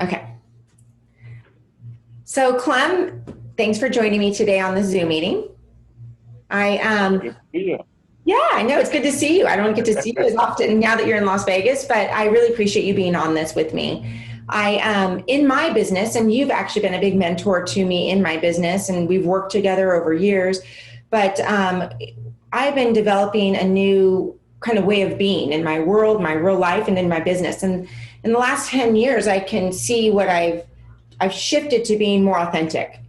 Okay. So Clem, thanks for joining me today on the Zoom meeting. I Good to see you. Yeah, I know it's good to see you. I don't get to see you as often now that you're in Las Vegas, but I really appreciate you being on this with me. I in my business, and you've actually been a big mentor to me in my business, and we've worked together over years. But I've been developing a new kind of way of being in my world, my real life, and in my business. And in the last 10 years, I can see what I've shifted to being more authentic,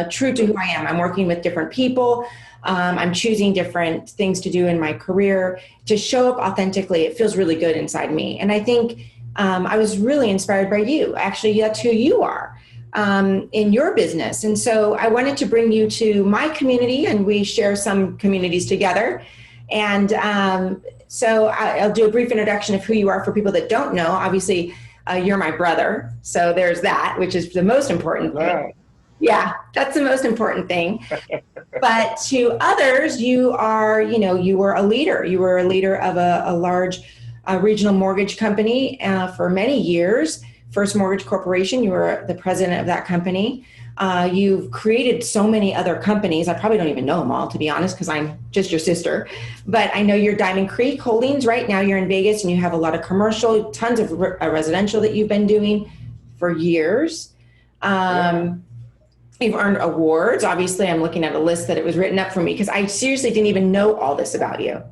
true to who I am. I'm working with different people. I'm choosing different things to do in my career to show up authentically. It feels really good inside me. And I think I was really inspired by you. Actually, that's who you are in your business. And so I wanted to bring you to my community, and we share some communities together. And I'll do a brief introduction of who you are for people that don't know. Obviously, you're my brother. So there's that, which is the most important thing. Wow. Yeah, that's the most important thing. But to others, you were a leader. You were a leader of a large regional mortgage company for many years. First Mortgage Corporation, you were the president of that company. You've created so many other companies. I probably don't even know them all, to be honest, because I'm just your sister. But I know you're Diamond Creek Holdings. Right now you're in Vegas, and you have a lot of commercial, tons of residential that you've been doing for years. Yeah. You've earned awards. Obviously, I'm looking at a list that it was written up for me because I seriously didn't even know all this about you.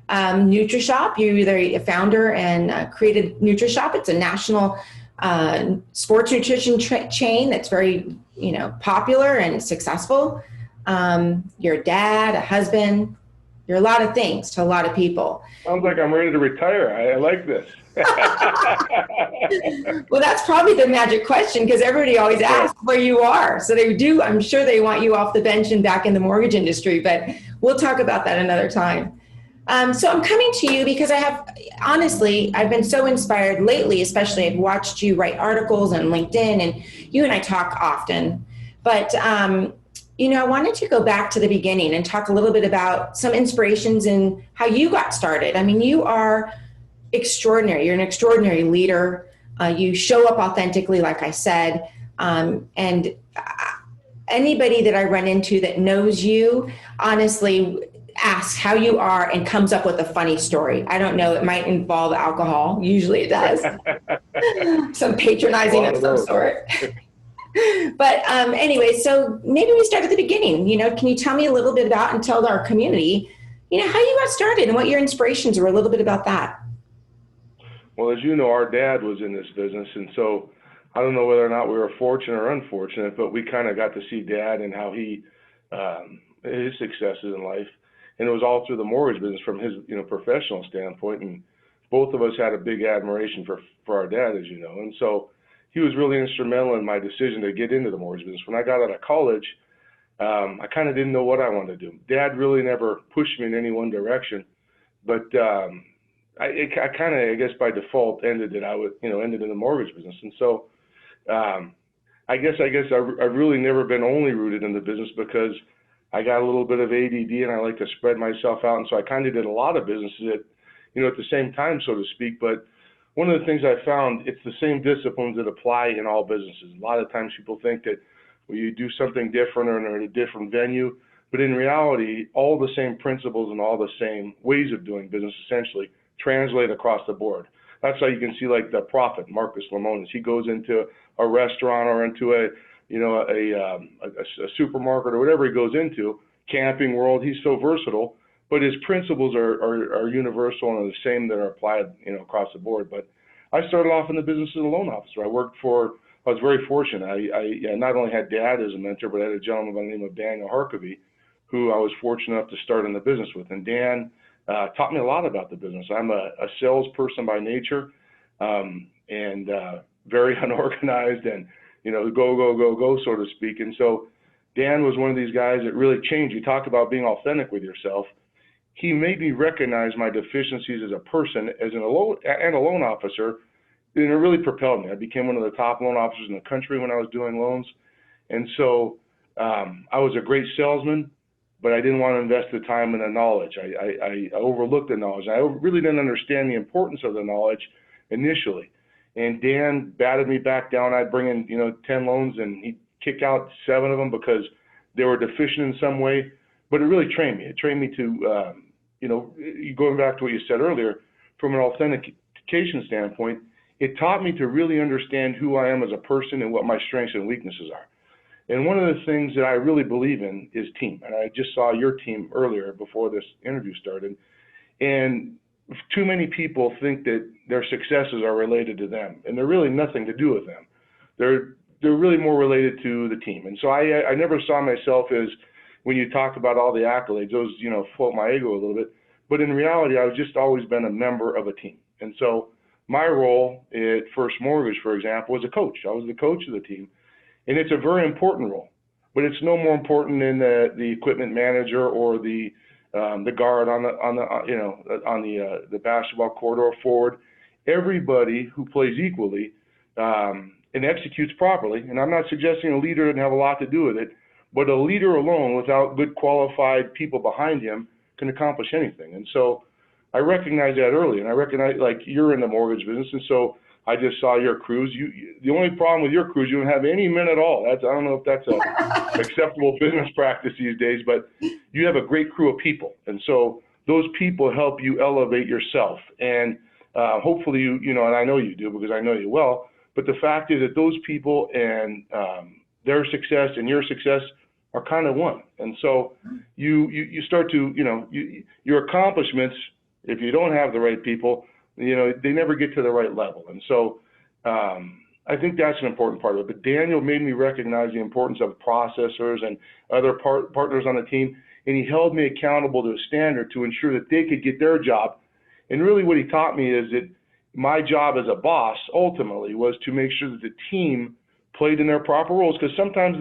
NutriShop, you're the founder and created NutriShop. It's a national sports nutrition chain that's very, popular and successful. You're a dad, a husband. You're a lot of things to a lot of people. Sounds like I'm ready to retire. I like this. Well, that's probably the magic question because everybody always Yeah. asks where you are. So they do, I'm sure they want you off the bench and back in the mortgage industry, but we'll talk about that another time. So I'm coming to you because honestly, I've been so inspired lately, especially I've watched you write articles on LinkedIn, and you and I talk often. But, I wanted to go back to the beginning and talk a little bit about some inspirations and how you got started. I mean, you are extraordinary. You're an extraordinary leader. You show up authentically, like I said. And anybody that I run into that knows you, honestly, asks how you are and comes up with a funny story. I don't know. It might involve alcohol. Usually it does. Some A patronizing lot of of some those. sort. But anyway, so maybe we start at the beginning. Can you tell me a little bit about and tell our community, how you got started and what your inspirations were, a little bit about that. Well, as you know, our dad was in this business, and so I don't know whether or not we were fortunate or unfortunate, but we kind of got to see Dad and how his successes in life, and it was all through the mortgage business from his professional standpoint. And both of us had a big admiration for our dad, as you know, and so he was really instrumental in my decision to get into the mortgage business. When I got out of college, I kind of didn't know what I wanted to do. Dad really never pushed me in any one direction, but I kind of, I guess by default, ended in the mortgage business. And so I've really never been only rooted in the business because I got a little bit of ADD and I like to spread myself out. And so I kind of did a lot of businesses at the same time, so to speak. But one of the things I found, it's the same disciplines that apply in all businesses. A lot of times people think that you do something different or in a different venue, but in reality, all the same principles and all the same ways of doing business essentially translate across the board. That's how you can see like the prophet Marcus Lemonis. He goes into a restaurant or into a supermarket or whatever he goes into, camping world. He's so versatile, but his principles are universal and are the same that are applied across the board. But I started off in the business as a loan officer. I was very fortunate. I not only had Dad as a mentor, but I had a gentleman by the name of Daniel Harkavy, who I was fortunate enough to start in the business with. And Dan taught me a lot about the business. I'm a salesperson by nature, and very unorganized and, go, go, go, go, so to speak. And so Dan was one of these guys that really changed. You talk about being authentic with yourself. He made me recognize my deficiencies as a person, as a loan officer, and it really propelled me. I became one of the top loan officers in the country when I was doing loans. And so I was a great salesman, but I didn't want to invest the time and the knowledge. I overlooked the knowledge. I really didn't understand the importance of the knowledge initially. and Dan batted me back down. I'd bring in, 10 loans, and he'd kick out 7 of them because they were deficient in some way. But it really trained me. It trained me to, going back to what you said earlier, from an authentication standpoint, it taught me to really understand who I am as a person and what my strengths and weaknesses are. And one of the things that I really believe in is team. And I just saw your team earlier before this interview started. And too many people think that their successes are related to them, and they're really nothing to do with them. They're really more related to the team. And so I never saw myself as, when you talk about all the accolades, those, float my ego a little bit. But in reality, I've just always been a member of a team. And so my role at First Mortgage, for example, was a coach. I was the coach of the team. And it's a very important role, but it's no more important than the equipment manager or the guard on the basketball court or forward. Everybody who plays equally and executes properly, and I'm not suggesting a leader doesn't have a lot to do with it, but a leader alone without good qualified people behind him can accomplish anything. And so I recognize that early, and I recognize, like, you're in the mortgage business, and so I just saw your crews. The only problem with your crews, you don't have any men at all. I don't know if that's a acceptable business practice these days, but you have a great crew of people. And so those people help you elevate yourself. And hopefully and I know you do because I know you well, but the fact is that those people and their success and your success are kind of one. And so you start to, your accomplishments, if you don't have the right people, they never get to the right level. And so I think that's an important part of it. But Daniel made me recognize the importance of processors and other partners on the team, and he held me accountable to a standard to ensure that they could get their job. And really what he taught me is that my job as a boss ultimately was to make sure that the team played in their proper roles, because sometimes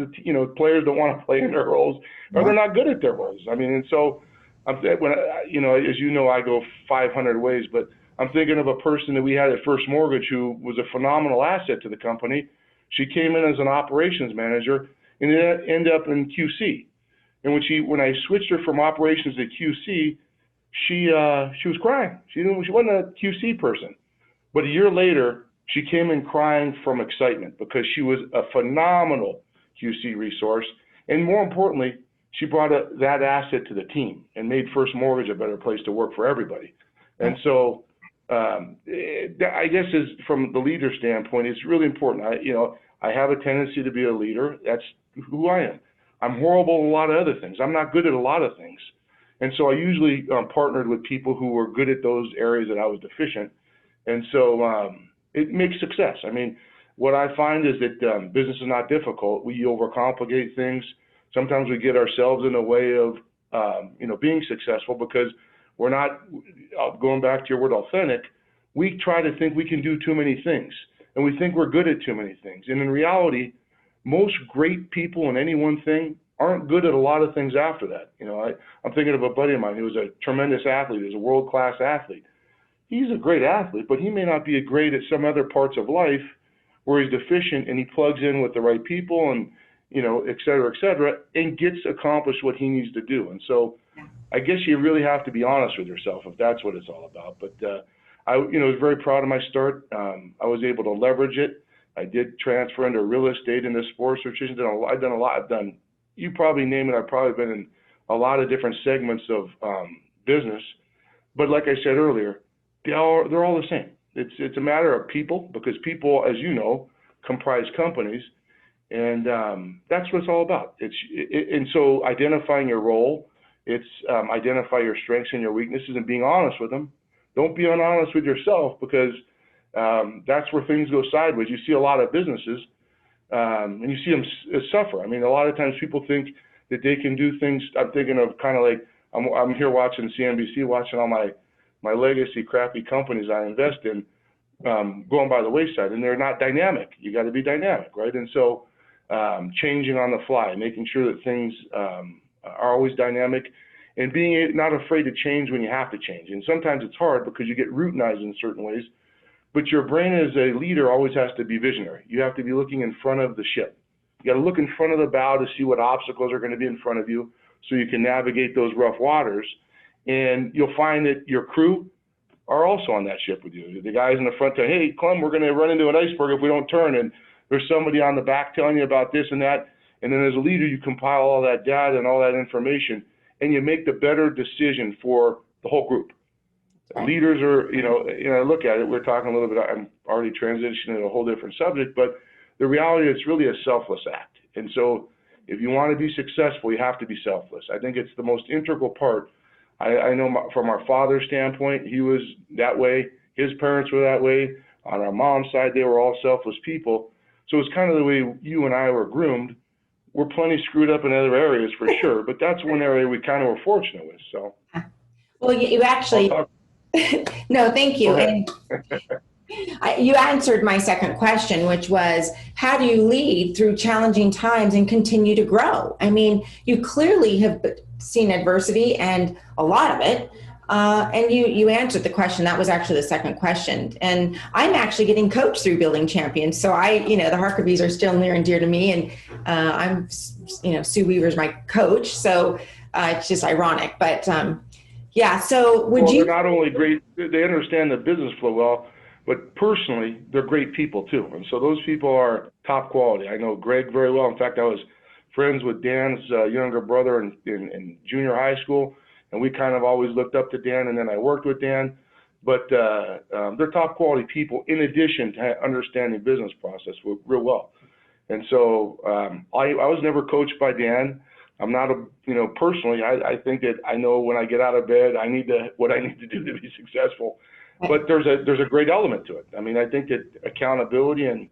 players don't want to play in their roles, or they're not good at their roles. I mean, and so as I go 500 ways, but I'm thinking of a person that we had at First Mortgage who was a phenomenal asset to the company. She came in as an operations manager and ended up in QC. And when I switched her from operations to QC, she was crying. She wasn't a QC person. But a year later, she came in crying from excitement because she was a phenomenal QC resource. And more importantly, she brought that asset to the team and made First Mortgage a better place to work for everybody. And so I guess from the leader standpoint, it's really important. I have a tendency to be a leader. That's who I am. I'm horrible at a lot of other things. I'm not good at a lot of things. And so I usually partnered with people who were good at those areas that I was deficient. And so it makes success. I mean, what I find is that business is not difficult. We overcomplicate things. Sometimes we get ourselves in the way of, being successful because we're not, going back to your word authentic, we try to think we can do too many things, and we think we're good at too many things. And in reality, most great people in any one thing aren't good at a lot of things after that. I'm thinking of a buddy of mine who was a tremendous athlete, he was a world-class athlete. He's a great athlete, but he may not be great at some other parts of life where he's deficient, and he plugs in with the right people and, et cetera, and gets accomplished what he needs to do. And so I guess you really have to be honest with yourself if that's what it's all about. But I was very proud of my start. I was able to leverage it. I did transfer into real estate, into sports nutrition. I've done a lot. You probably name it, I've probably been in a lot of different segments of business. But like I said earlier, they're all the same. It's a matter of people, because people, as you know, comprise companies, and that's what it's all about. And so identifying your role, it's identify your strengths and your weaknesses and being honest with them. Don't be unhonest with yourself, because that's where things go sideways. You see a lot of businesses, and you see them suffer. I mean, a lot of times people think that they can do things. I'm thinking of kind of like, I'm here watching CNBC, watching all my legacy crappy companies I invest in going by the wayside, and they're not dynamic. You got to be dynamic, right? And so changing on the fly, making sure that things are always dynamic, and being not afraid to change when you have to change. And sometimes it's hard because you get routinized in certain ways, but your brain as a leader always has to be visionary. You have to be looking in front of the ship. You got to look in front of the bow to see what obstacles are going to be in front of you so you can navigate those rough waters. And you'll find that your crew, are also on that ship with you. The guys in the front tell, hey, Clem, we're going to run into an iceberg if we don't turn, and there's somebody on the back telling you about this and that. And then as a leader, you compile all that data and all that information, and you make the better decision for the whole group. Right. Leaders are, look at it, we're talking a little bit, I'm already transitioning to a whole different subject, but the reality is it's really a selfless act. And so if you want to be successful, you have to be selfless. I think it's the most integral part. I know from our father's standpoint, he was that way. His parents were that way. On our mom's side, they were all selfless people. So it's kind of the way you and I were groomed. We're plenty screwed up in other areas for sure, but that's one area we kind of were fortunate with. So, well, you actually, no, thank you. And you answered my second question, which was, how do you lead through challenging times and continue to grow? I mean, you clearly have seen adversity and a lot of it. And you answered the question. That was actually the second question. And I'm actually getting coached through Building Champions. So the Harkabees are still near and dear to me. And I'm, Sue Weaver's my coach. So it's just ironic. But yeah, so they're not only great, they understand the business flow well, but personally, they're great people too. And so those people are top quality. I know Greg very well. In fact, I was friends with Dan's younger brother in junior high school. And we kind of always looked up to Dan, and then I worked with Dan. But they're top quality people in addition to understanding business process real well. And so I was never coached by Dan. I'm not personally, I think that I know when I get out of bed, what I need to do to be successful. But there's a great element to it. I mean, I think that accountability and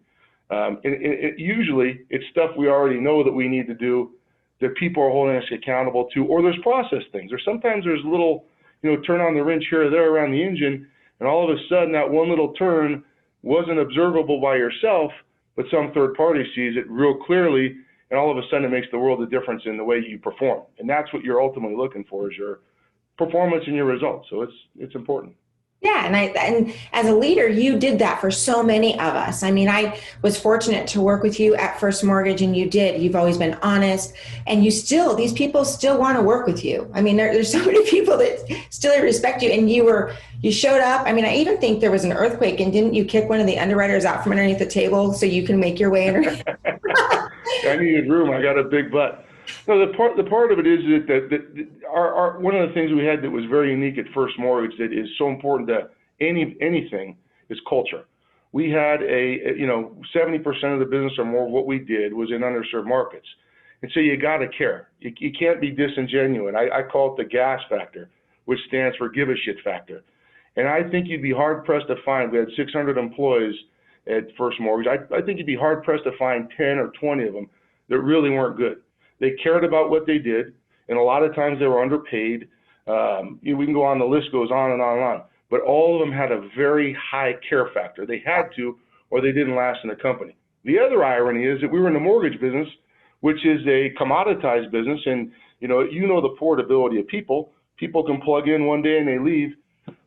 usually it's stuff we already know that we need to do, that people are holding us accountable to, or there's process things, or sometimes there's little, turn on the wrench here or there around the engine, and all of a sudden that one little turn wasn't observable by yourself, but some third party sees it real clearly, and all of a sudden it makes the world a difference in the way you perform. And that's what you're ultimately looking for, is your performance and your results. So it's important. Yeah, and as a leader, you did that for so many of us. I mean, I was fortunate to work with you at First Mortgage, and you did. You've always been honest, and these people still want to work with you. I mean, there's so many people that still respect you, and you showed up. I mean, I even think there was an earthquake, and didn't you kick one of the underwriters out from underneath the table so you can make your way in? I needed room. I got a big butt. No, the part of it is that our one of the things we had that was very unique at First Mortgage that is so important to anything is culture. We had 70% of the business or more of what we did was in underserved markets, and so you got to care. You can't be disingenuous. I call it the gas factor, which stands for give a shit factor. And I think you'd be hard pressed to find. We had 600 employees at First Mortgage. I think you'd be hard pressed to find 10 or 20 of them that really weren't good. They cared about what they did, and a lot of times they were underpaid. We can go on, the list goes on and on and on. But all of them had a very high care factor. They had to, or they didn't last in the company. The other irony is that we were in the mortgage business, which is a commoditized business, and the portability of people. People can plug in one day and they leave.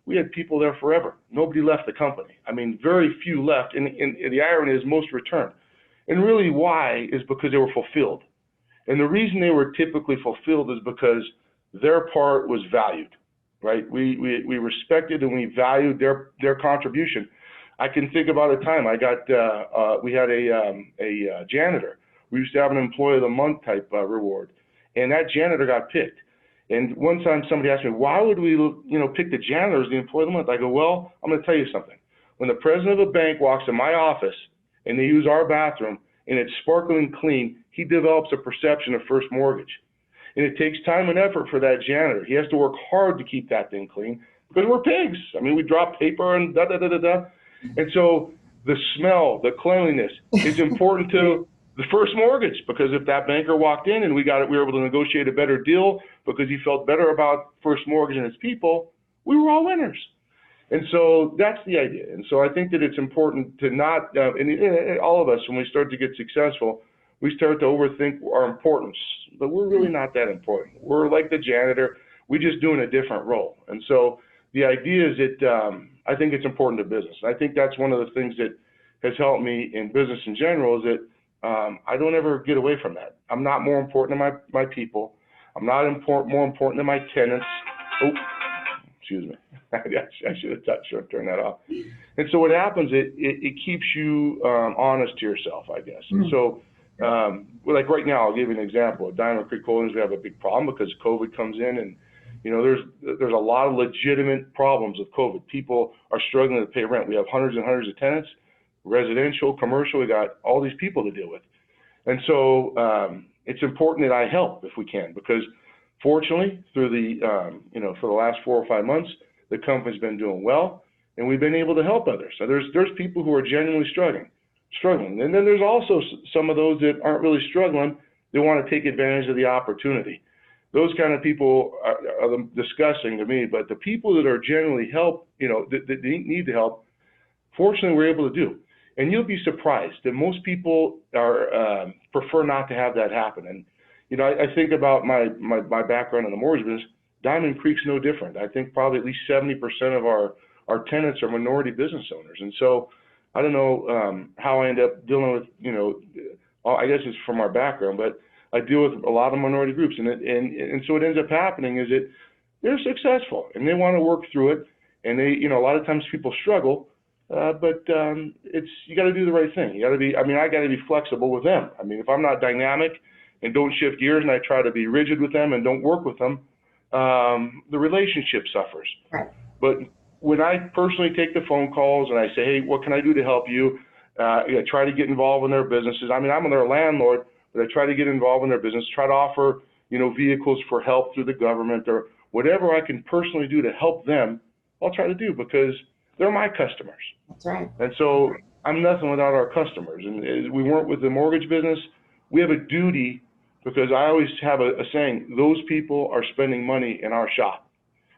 We had people there forever. Nobody left the company. I mean, very few left, and the irony is most returned. And really why is because they were fulfilled. And the reason they were typically fulfilled is because their part was valued, right? We respected and we valued their contribution. I can think about a time we had a janitor. We used to have an employee of the month type reward, and that janitor got picked. And one time somebody asked me, why would we pick the janitor as the employee of the month? I go, well, I'm going to tell you something. When the president of a bank walks in my office and they use our bathroom and it's sparkling clean, he develops a perception of First Mortgage. And it takes time and effort for that janitor. He has to work hard to keep that thing clean because we're pigs. I mean, we drop paper and da-da-da-da-da. And so the smell, the cleanliness is important to the First Mortgage, because if that banker walked in and we were able to negotiate a better deal because he felt better about First Mortgage and its people, we were all winners. And so that's the idea. And so I think that it's important to not, and all of us, when we start to get successful, we start to overthink our importance, but we're really not that important. We're like the janitor. We're just doing a different role. And so the idea is that I think it's important to business. I think that's one of the things that has helped me in business in general, is that I don't ever get away from that. I'm not more important than my people. I'm not more important than my tenants. Oh, Excuse me. I should have turned that off. And so what happens, it keeps you honest to yourself, I guess. And so, like right now, I'll give you an example. At Diamond Creek Holdings, we have a big problem because COVID comes in, and there's a lot of legitimate problems with COVID. People are struggling to pay rent. We have hundreds and hundreds of tenants, residential, commercial. We got all these people to deal with, and so it's important that I help if we can, because fortunately, through the for the last 4 or 5 months, the company's been doing well, and we've been able to help others. So there's people who are genuinely struggling, and then there's also some of those that aren't really struggling. They want to take advantage of the opportunity. Those kind of people are disgusting to me. But the people that are genuinely that need the help, fortunately, we're able to do. And you'll be surprised that most people prefer not to have that happen. And I think about my background in the mortgage business. Diamond Creek's no different. I think probably at least 70% of our tenants are minority business owners. And so I don't know how I end up dealing with, I guess it's from our background, but I deal with a lot of minority groups. And so what ends up happening is that they're successful and they want to work through it. And a lot of times people struggle, but you got to do the right thing. I got to be flexible with them. I mean, if I'm not dynamic and don't shift gears and I try to be rigid with them and don't work with them, the relationship suffers. Right. But when I personally take the phone calls and I say, hey, what can I do to help you? I try to get involved in their businesses. I mean, I'm their landlord, but I try to get involved in their business, try to offer, vehicles for help through the government or whatever I can personally do to help them, I'll try to do, because they're my customers. That's right. And so I'm nothing without our customers. And we weren't with the mortgage business. We have a duty, because I always have a saying, those people are spending money in our shop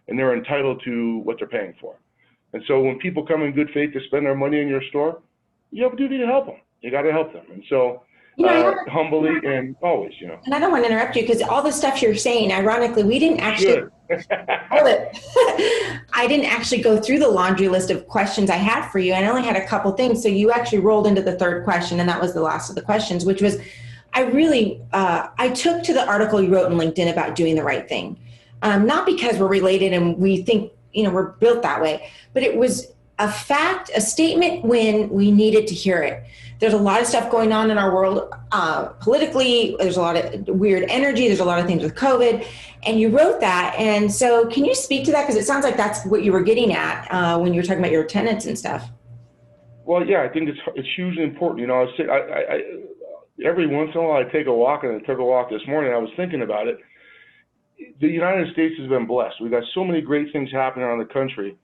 and they're entitled to what they're paying for. And so when people come in good faith to spend their money in your store, you have a duty to help them. You got to help them. And so humbly and always, And I don't want to interrupt you, because all the stuff you're saying, ironically, we didn't actually hold it. I didn't actually go through the laundry list of questions I had for you. I only had a couple things. So you actually rolled into the third question, and that was the last of the questions, which was, I took to the article you wrote in LinkedIn about doing the right thing. Not because we're related and we think, we're built that way, but it was a fact, a statement when we needed to hear it. There's a lot of stuff going on in our world politically. There's a lot of weird energy. There's a lot of things with COVID. And you wrote that. And so can you speak to that? Because it sounds like that's what you were getting at when you were talking about your tenants and stuff. Well, yeah, I think it's hugely important. I every once in a while I take a walk, and I took a walk this morning. I was thinking about it. The United States has been blessed. We've got so many great things happening around the country,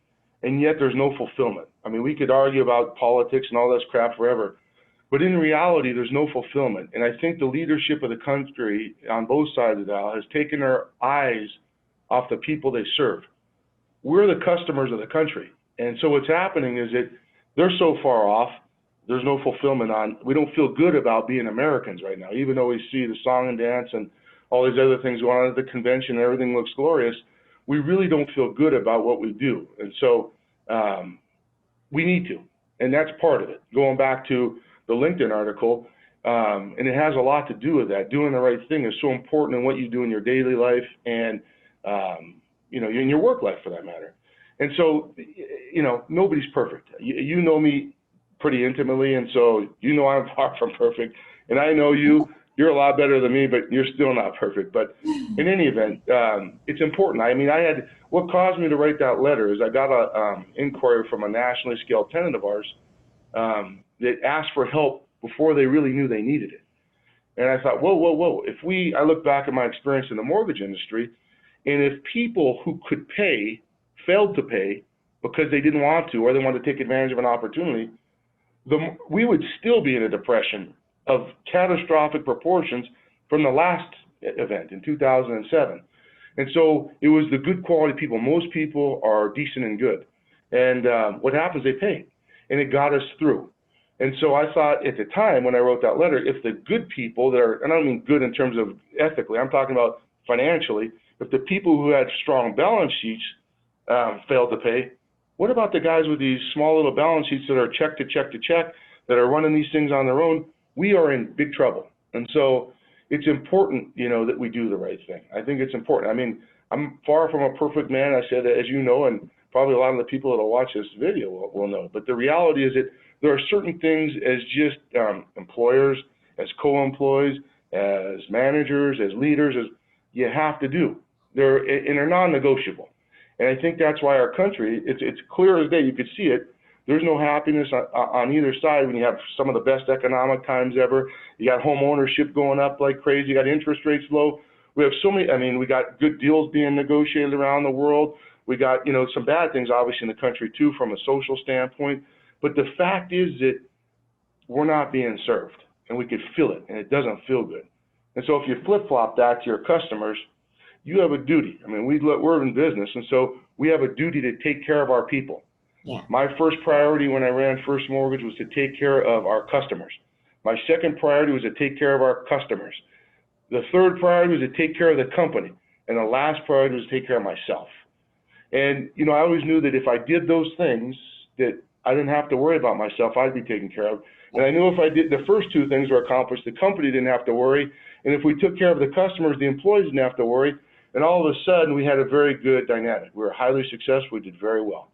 and yet there's no fulfillment. I mean, we could argue about politics and all this crap forever, but in reality, there's no fulfillment. And I think the leadership of the country on both sides of the aisle has taken their eyes off the people they serve. We're the customers of the country. And so what's happening is that they're so far off, there's no fulfillment we don't feel good about being Americans right now, even though we see the song and dance and all these other things going on at the convention and everything looks glorious. We really don't feel good about what we do. And so we need to, and that's part of it. Going back to the LinkedIn article, and it has a lot to do with that. Doing the right thing is so important in what you do in your daily life and, in your work life for that matter. And so, nobody's perfect. You know me pretty intimately, and so I'm far from perfect. And I know you're a lot better than me, but you're still not perfect. But in any event, it's important. I mean, what caused me to write that letter is I got a inquiry from a nationally scaled tenant of ours that asked for help before they really knew they needed it. And I thought, whoa. I look back at my experience in the mortgage industry, and if people who could pay failed to pay because they didn't want to, or they wanted to take advantage of an opportunity, we would still be in a depression of catastrophic proportions from the last event in 2007. And so it was the good quality people. Most people are decent and good. And what happens, they pay. And it got us through. And so I thought at the time when I wrote that letter, if the good people that are, and I don't mean good in terms of ethically, I'm talking about financially, if the people who had strong balance sheets failed to pay, what about the guys with these small little balance sheets that are check to check to check, that are running these things on their own? We are in big trouble. And so it's important, that we do the right thing. I think it's important. I mean, I'm far from a perfect man. I said, as you know, and probably a lot of the people that will watch this video will know. But the reality is that there are certain things as just employers, as co-employees, as managers, as leaders, as you have to do. They're non-negotiable. And I think that's why our country, it's clear as day, you could see it. There's no happiness on either side when you have some of the best economic times ever. You got home ownership going up like crazy. You got interest rates low. We have so many, we got good deals being negotiated around the world. We got, some bad things obviously in the country too from a social standpoint. But the fact is that we're not being served, and we could feel it, and it doesn't feel good. And so if you flip-flop that to your customers, you have a duty. We're in business, and so we have a duty to take care of our people. Yeah. My first priority when I ran First Mortgage was to take care of our customers. My second priority was to take care of our customers. The third priority was to take care of the company. And the last priority was to take care of myself. And, I always knew that if I did those things, that I didn't have to worry about myself. I'd be taken care of. And I knew if I did the first two things were accomplished, the company didn't have to worry. And if we took care of the customers, the employees didn't have to worry. And all of a sudden, we had a very good dynamic. We were highly successful. We did very well.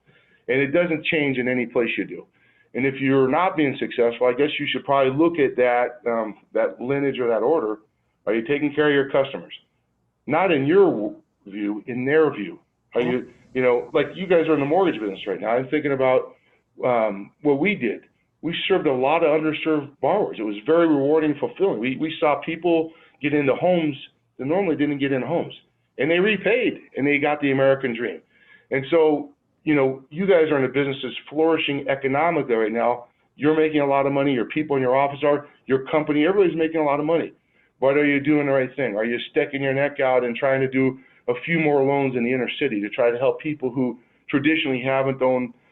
And it doesn't change in any place you do. And if you're not being successful, I guess you should probably look at that lineage or that order. Are you taking care of your customers? Not in your view, in their view. Are you, like you guys are in the mortgage business right now. I'm thinking about what we did. We served a lot of underserved borrowers. It was very rewarding and fulfilling. We saw people get into homes that normally didn't get in homes. And they repaid, and they got the American dream. And so, you guys are in a business that's flourishing economically right now. You're making a lot of money. Your people in your office are. Your company, everybody's making a lot of money. But are you doing the right thing? Are you sticking your neck out and trying to do a few more loans in the inner city to try to help people who traditionally haven't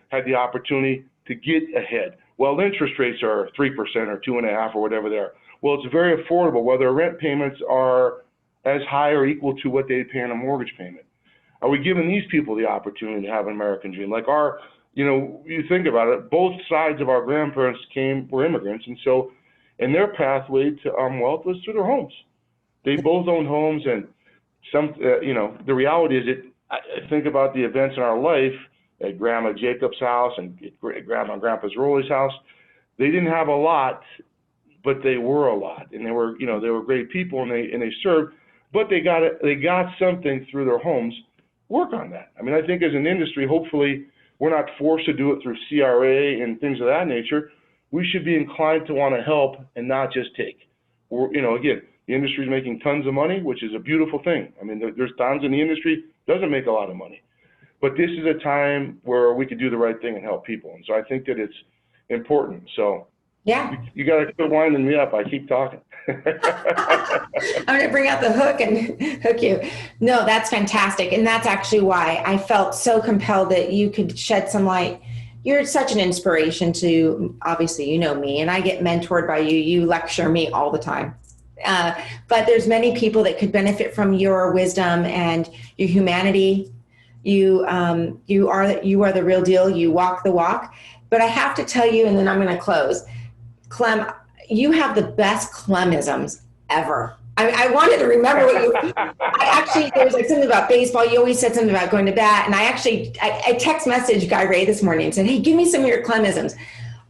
had the opportunity to get ahead? Well, interest rates are 3% or 2.5% or whatever they are. Well, it's very affordable, whether rent payments are as high or equal to what they pay on a mortgage payment. Are we giving these people the opportunity to have an American dream? Like you think about it, both sides of our grandparents were immigrants, and so, and their pathway to wealth was through their homes. They both owned homes, and the reality is that I think about the events in our life at Grandma Jacob's house and Grandma and Grandpa Ziroli's house. They didn't have a lot, but they were a lot, and they were great people, and they served, but they got something through their homes. Work on that. I think as an industry, hopefully we're not forced to do it through CRA and things of that nature. We should be inclined to want to help and not just take. Again, the industry is making tons of money, which is a beautiful thing. There's times in the industry doesn't make a lot of money, but this is a time where we could do the right thing and help people. And so I think that it's important. So yeah, you got to quit winding me up. I keep talking. I'm going to bring out the hook and hook you. No, that's fantastic. And that's actually why I felt so compelled that you could shed some light. You're such an inspiration to, obviously, me, and I get mentored by you. You lecture me all the time. But there's many people that could benefit from your wisdom and your humanity. You are the real deal. You walk the walk. But I have to tell you, and then I'm going to close, Clem, you have the best Clemisms ever. I wanted to remember what you, there was something about baseball. You always said something about going to bat. And I text messaged Guy Ray this morning and said, hey, give me some of your Clemisms.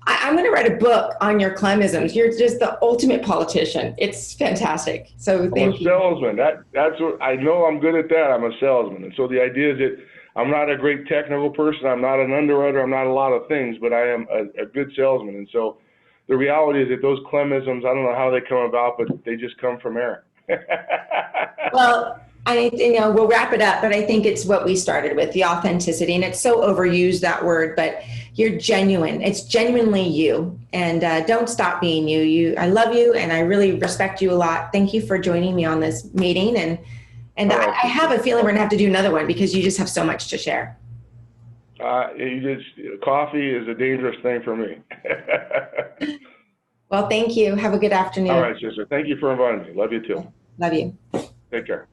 I'm going to write a book on your Clemisms. You're just the ultimate politician. It's fantastic. So thank you. I'm a salesman. That's what I know. I'm good at that. I'm a salesman. And so the idea is that I'm not a great technical person. I'm not an underwriter. I'm not a lot of things, but I am a good salesman. And so the reality is that those Clemisms, I don't know how they come about, but they just come from air. Well, we'll wrap it up, but I think it's what we started with, the authenticity. And it's so overused, that word, but you're genuine. It's genuinely you. And don't stop being you. I love you, and I really respect you a lot. Thank you for joining me on this meeting. And I have a feeling we're going to have to do another one because you just have so much to share. Coffee is a dangerous thing for me. Well, thank you. Have a good afternoon. All right, sister. Thank you for inviting me. Love you too. Love you. Take care.